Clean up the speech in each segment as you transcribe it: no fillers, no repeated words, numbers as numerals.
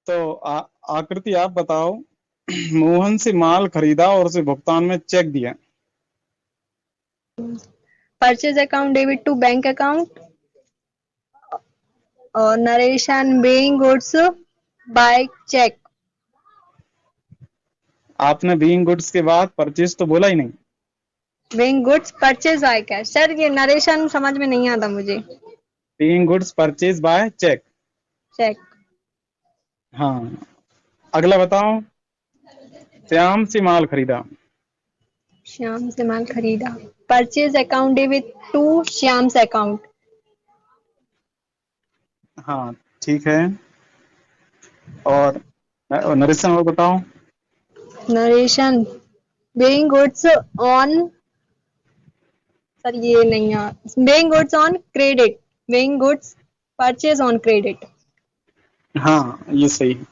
तो आकृति आप बताओ। मोहन से माल खरीदा और उसे भुगतान में चेक दिया। Purchase account debit to bank account और narration being goods by cheque. आपने बीइंग गुड्स के बाद परचेज तो बोला ही नहीं। Being goods purchase by cash. Sir ये नरेशन समझ में नहीं आता मुझे। Being goods purchase by cheque. Cheque. हाँ, अगला बताओ। श्याम से माल खरीदा। श्याम से माल खरीदा। Purchase account debit to Shyam's account. हाँ, ठीक है। और नरेशन और बताओ। Narration being goods on. Sir ये नहीं है। Being goods on credit. Being goods purchase on credit. हाँ, ये सही है।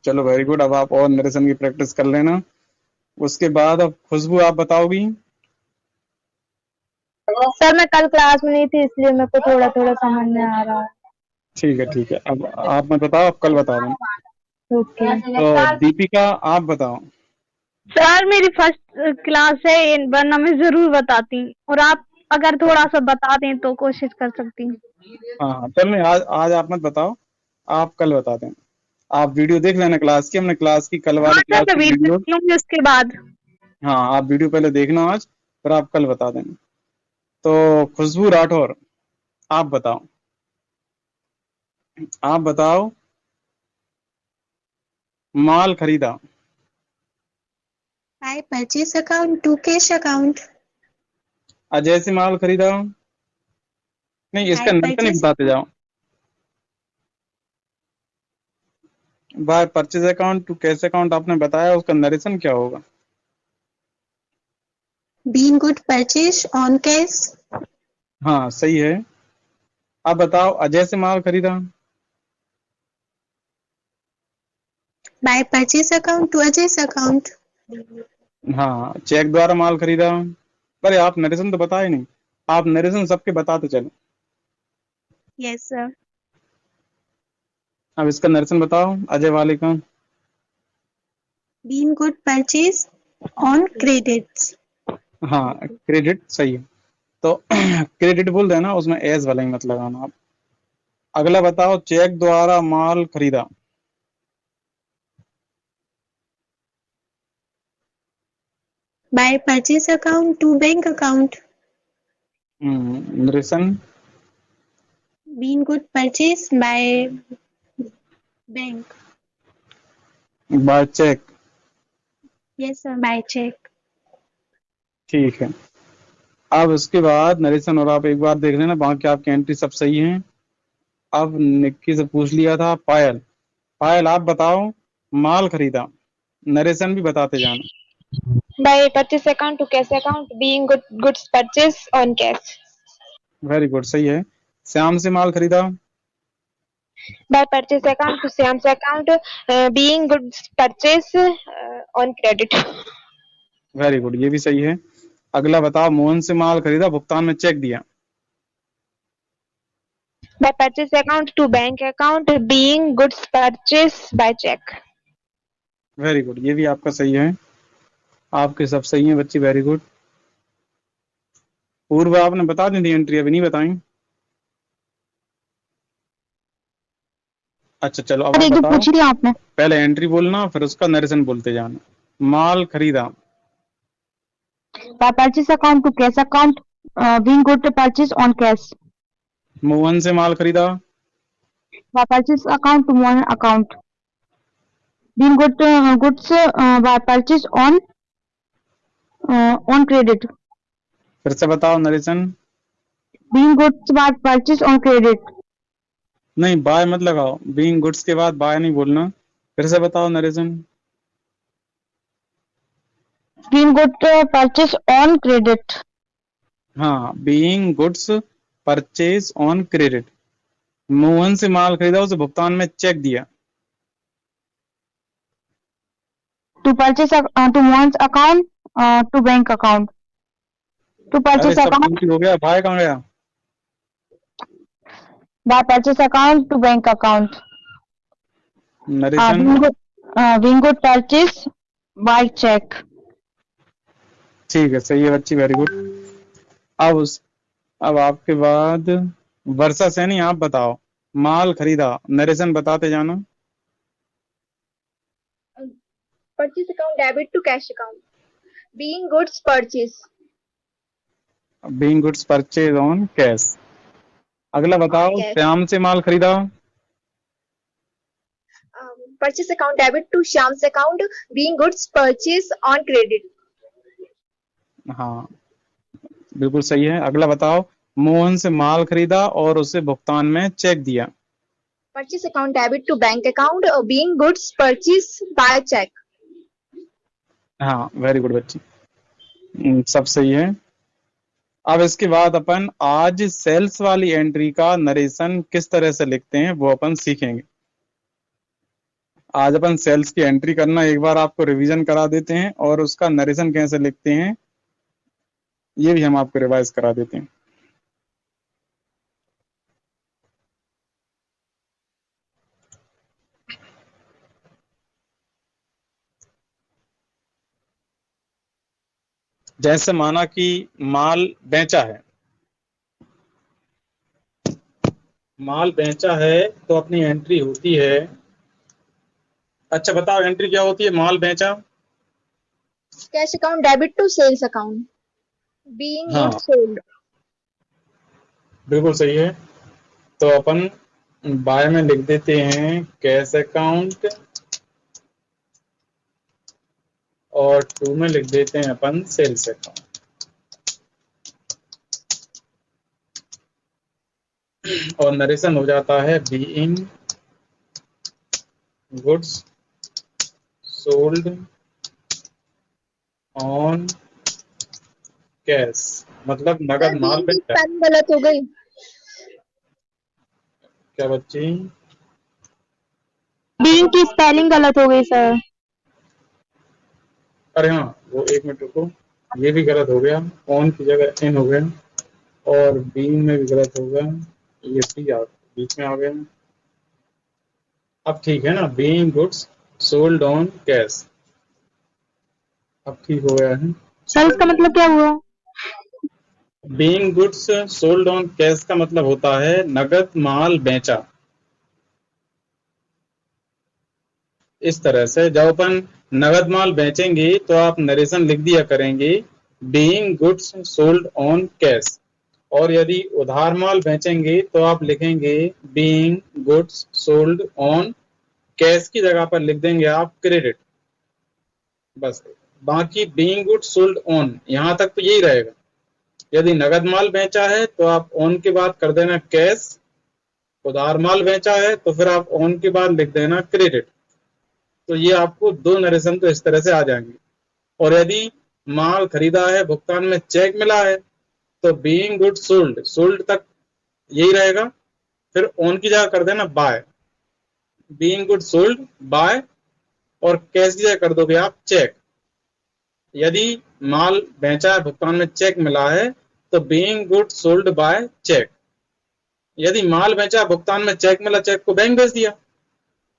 चलो वेरी गुड। अब आप और नरेशन की प्रैक्टिस कर लेना। उसके बाद अब खुशबू आप बताओगी। सर मैं कल क्लास में नहीं थी इसलिए मेरे को थोड़ा थोड़ा समझ में आ रहा है। ठीक है, ठीक है। अब आप मत बताओ, अब कल बता देना। ओके तो दीपिका आप बताओ। सर मेरी फर्स्ट क्लास है वरना मैं जरूर बताती और आप अगर थोड़ा सा बता दें तो कोशिश कर सकती हूँ। हाँ हाँ, चल नहीं, आज आज आप मत बताओ। आप कल बता दें। आप वीडियो देख लेना क्लास की। हमने क्लास की कल हाँ वाली सर क्लास मैं की वीडियो वीडियो। देख लूंगी उसके बाद। हाँ, आप वीडियो पहले देखना आज, फिर आप कल बता देना। तो खुशबू राठौर आप बताओ। आप बताओ। माल खरीदा। By purchase account to cash account. Ajay से माल खरीदा। नहीं, इसका बाय नंबर नहीं परचेज बताते जाओ। By purchase account to cash account आपने बताया, उसका नरेशन क्या होगा? Being good purchase on cash. हाँ, सही है। अब बताओ अजय से माल खरीदा। बाय परचेज अकाउंट टू अजय's अकाउंट। हाँ, चेक द्वारा माल खरीदा। अरे आप नरेशन तो बताए नहीं। आप नरेशन सबके बताते चलो। Yes sir. अब इसका नरेशन बताओ अजय वाले का। Being good purchase on credits. हाँ, क्रेडिट सही है। तो क्रेडिट बोल देना, उसमें एज वाला ही मत लगाना आप। अगला बताओ, चेक द्वारा माल खरीदा। By purchase account to bank account. Narration. Being good purchase by bank. By cheque. Yes sir, by cheque. ठीक है। अब उसके बाद नरेशन और आप एक बार देख लेना, बाकी आपकी एंट्री सब सही है। अब निक्की से पूछ लिया था। पायल, पायल आप बताओ। माल खरीदा। नरेशन भी बताते जाना। By purchase account to cash account, being goods purchase on cash. Very good, सही है। श्याम से माल खरीदा। By purchase account to Sam's account, being goods purchase on credit. Very good, ये भी सही है। अगला बताओ, मोहन से माल खरीदा, भुगतान में चेक दिया। By purchase account to bank account, being goods purchase by check. Very good, ये भी आपका सही है। आपके सब सही है बच्चे, वेरी गुड। पूर्व आपने बता दी थी एंट्री, अभी नहीं बताई। अच्छा चलो, अब आप बताओ। पूछ लिया आपने। पहले एंट्री बोलना, फिर उसका नरेशन बोलते जाना। माल खरीदा। By purchase account to cash account, being good to purchase on cash. Mohan से माल खरीदा। By purchase account to one account, being good to goods by purchase on credit. फिर से बताओ narration. Being goods by purchase on credit. नहीं, bye मत लगाओ, being goods के बाद बाय नहीं बोलना। फिर से बताओ narration. Being good to purchase on credit. हाँ, being goods purchase on credit. Mohan से माल खरीदा, उसे भुगतान में चेक दिया। To purchase to one's account to bank account. To अरे purchase सब account कंप्लीट हो गया, भाई कहाँ गया? By purchase account to bank account. Narration. Being good purchase by cheque. ठीक है, सही है बच्ची, वेरी गुड। अब आपके बाद वर्षा सैनी, आप बताओ। माल खरीदा, नरेशन बताते जाना। Purchase account debit to cash account. Being goods purchase. Being goods purchase on cash. अगला On बताओ, cash. श्याम से माल खरीदा। Purchase account debit to Shyam's account. Being goods purchase on credit. हाँ, बिल्कुल सही है। अगला बताओ, मोहन से माल खरीदा और उसे भुगतान में चेक दिया। Purchase account debit to bank account. Being goods purchase by check. हाँ, वेरी गुड बच्ची, सब सही है। अब इसके बाद अपन आज सेल्स वाली एंट्री का नरेशन किस तरह से लिखते हैं वो अपन सीखेंगे। आज अपन सेल्स की एंट्री करना एक बार आपको रिवीजन करा देते हैं और उसका नरेशन कैसे लिखते हैं ये भी हम आपको रिवाइज करा देते हैं। जैसे माना कि माल बेचा है, माल बेचा है तो अपनी एंट्री होती है। अच्छा बताओ, एंट्री क्या होती है माल बेचा। Cash account debit to sales account. Being हाँ, goods sold. बिल्कुल सही है। तो अपन बाय में लिख देते हैं कैश अकाउंट और टू में लिख देते हैं अपन सेल्स अकाउंट। और नरेशन हो जाता है being goods sold on cash, मतलब नगद सर माल being की बेचा। स्पेलिंग गलत हो गई। क्या बच्ची? बीइंग की स्पेलिंग गलत हो गई सर। अरे हाँ, वो एक मिनट रुको, ये भी गलत हो गया, ऑन की जगह इन हो गया और बीइंग में भी गलत हो गया, ये भी बीच में आ गया। अब ठीक है ना, being goods sold on cash, अब ठीक हो गया है। सर इसका मतलब क्या हुआ? Being goods sold on cash का मतलब होता है नगद माल बेचा। इस तरह से जब अपन नगद माल बेचेंगे तो आप नरेशन लिख दिया करेंगे being goods sold on cash, और यदि उधार माल बेचेंगे तो आप लिखेंगे being goods sold on cash की जगह पर लिख देंगे आप क्रेडिट, बस। बाकी बीइंग गुड्स सोल्ड ऑन यहां तक तो यही रहेगा। यदि नगद माल बेचा है तो आप ऑन के बाद कर देना कैश, उधार माल बेचा है तो फिर आप ऑन के बाद लिख देना क्रेडिट। तो ये आपको दो नरेशन तो इस तरह से आ जाएंगे। और यदि माल खरीदा है, भुगतान में चेक मिला है, तो बीइंग गुड सोल्ड, सोल्ड तक यही रहेगा, फिर ऑन की जगह कर देना by, being good sold by, और कैश की जगह कर दोगे आप चेक। यदि माल बेचा है, भुगतान में चेक मिला है, तो being good sold by cheque. यदि माल बेचा, भुगतान में चेक मिला, चेक को बैंक भेज दिया,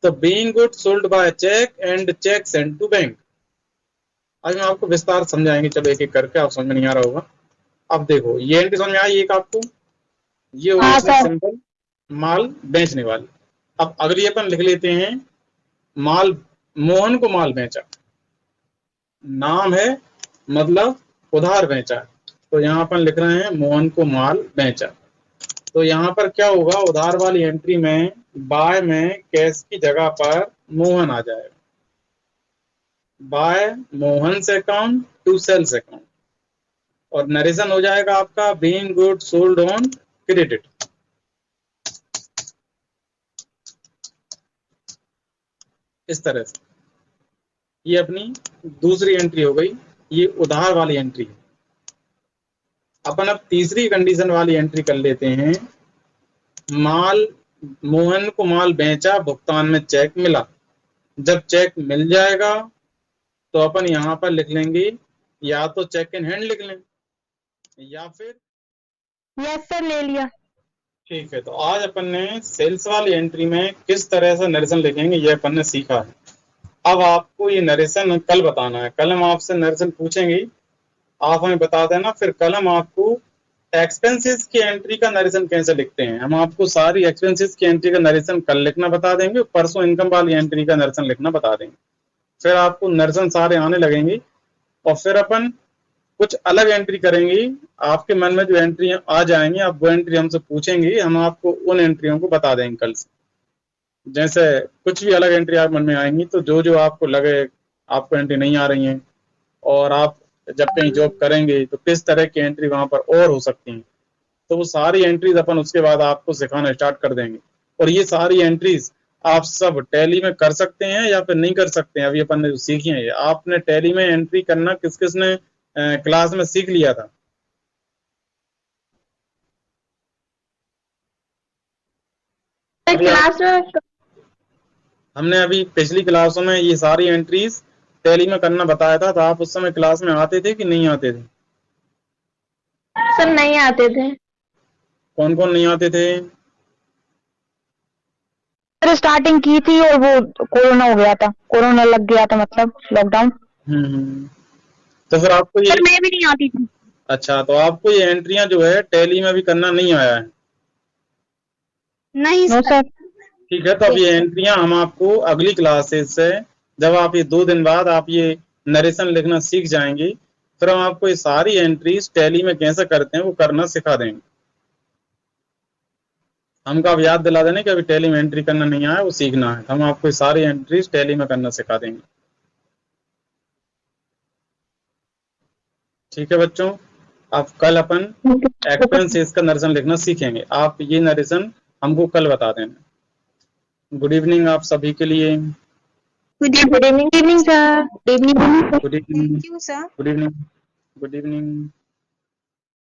तो being good sold by cheque and cheque send to bank. आज हम आपको विस्तार समझाएंगे, चलो एक एक करके, आप समझ में नहीं आ रहा होगा। अब देखो ये एंट्री समझ में आई एक आपको, ये हो हाँ गई सर। सिंपल माल बेचने वाली। अब अगली अपन लिख लेते हैं माल, मोहन को माल बेचा, नाम है मतलब उधार बेचा, तो यहाँ अपन लिख रहे हैं मोहन को माल बेचा। तो यहाँ पर क्या होगा, उधार वाली एंट्री में बाय में कैश की जगह पर मोहन आ जाएगा, बाय मोहन से अकाउंट टू सेल्स अकाउंट, और नरेशन हो जाएगा आपका being good sold on credit. इस तरह से ये अपनी दूसरी एंट्री हो गई, ये उधार वाली एंट्री है। अपन अब तीसरी कंडीशन वाली एंट्री कर लेते हैं, माल, मोहन को माल बेचा, भुगतान में चेक मिला। जब चेक मिल जाएगा तो अपन यहां पर लिख लेंगे, या तो चेक इन हैंड लिख लें या फिर यस सर ले लिया। ठीक है, तो आज अपन ने सेल्स वाली एंट्री में किस तरह से नरेशन लिखेंगे ये अपन ने सीखा है। अब आपको ये नरेशन कल बताना है। कल हम आपसे नरेशन पूछेंगे, आप हमें बता देना, फिर कल हम आपको एक्सपेंसेस की एंट्री का नरेशन कैसे लिखते हैं, हम आपको सारी एक्सपेंसेस की एंट्री का नरेशन कल लिखना बता देंगे, परसों इनकम वाली एंट्री का नरेशन लिखना बता देंगे। फिर आपको नरेशन सारे आने लगेंगे और फिर अपन कुछ अलग एंट्री करेंगे। आपके मन में जो एंट्री आ जाएंगी आप वो एंट्री हमसे पूछेंगे, हम आपको उन एंट्रियों को बता देंगे कल से। जैसे कुछ भी अलग एंट्री आप मन में आएंगी तो जो जो आपको लगे आपको एंट्री नहीं आ रही है और आप जब कहीं जॉब करेंगे तो किस तरह की एंट्री वहां पर और हो सकती हैं, तो वो सारी एंट्रीज अपन उसके बाद आपको सिखाना स्टार्ट कर देंगे। और ये सारी एंट्रीज आप सब टैली में कर सकते हैं या फिर नहीं कर सकते हैं। अभी अपन ने जो सीखी है, आपने टैली में एंट्री करना किस किस ने क्लास में सीख लिया था? क्लास में हमने अभी पिछली क्लासों में ये सारी एंट्रीज टैली में करना बताया था, तो आप उस समय क्लास में आते थे कि नहीं आते थे? सर नहीं आते थे। कौन कौन नहीं आते थे? सर स्टार्टिंग की थी और वो कोरोना हो गया था, कोरोना लग गया था, मतलब लॉकडाउन। तो फिर आपको ये सर मैं भी नहीं आती थी। अच्छा, तो आपको ये एंट्रियां जो है टैली में भी करना नहीं आया है? नहीं सर। ठीक है, तो अब ये एंट्रियां हम आपको अगली क्लासेस से, जब आप ये 2 दिन बाद आप ये नरेशन लिखना सीख जाएंगे, फिर हम आपको ये सारी एंट्रीज टैली में कैसे करते हैं वो करना सिखा देंगे। हमको आप याद दिला देना कि अभी टैली में एंट्री करना नहीं आया, वो सीखना है। हम आपको ये सारी एंट्रीज टैली में करना सिखा देंगे। ठीक है बच्चों, अब कल अपन एक्सपेंसेस का नरेशन लिखना सीखेंगे। आप ये नरेशन हमको कल बता देना। गुड इवनिंग आप सभी के लिए। Good good evening sir. Good evening. Thank you, sir. Good evening. Good evening.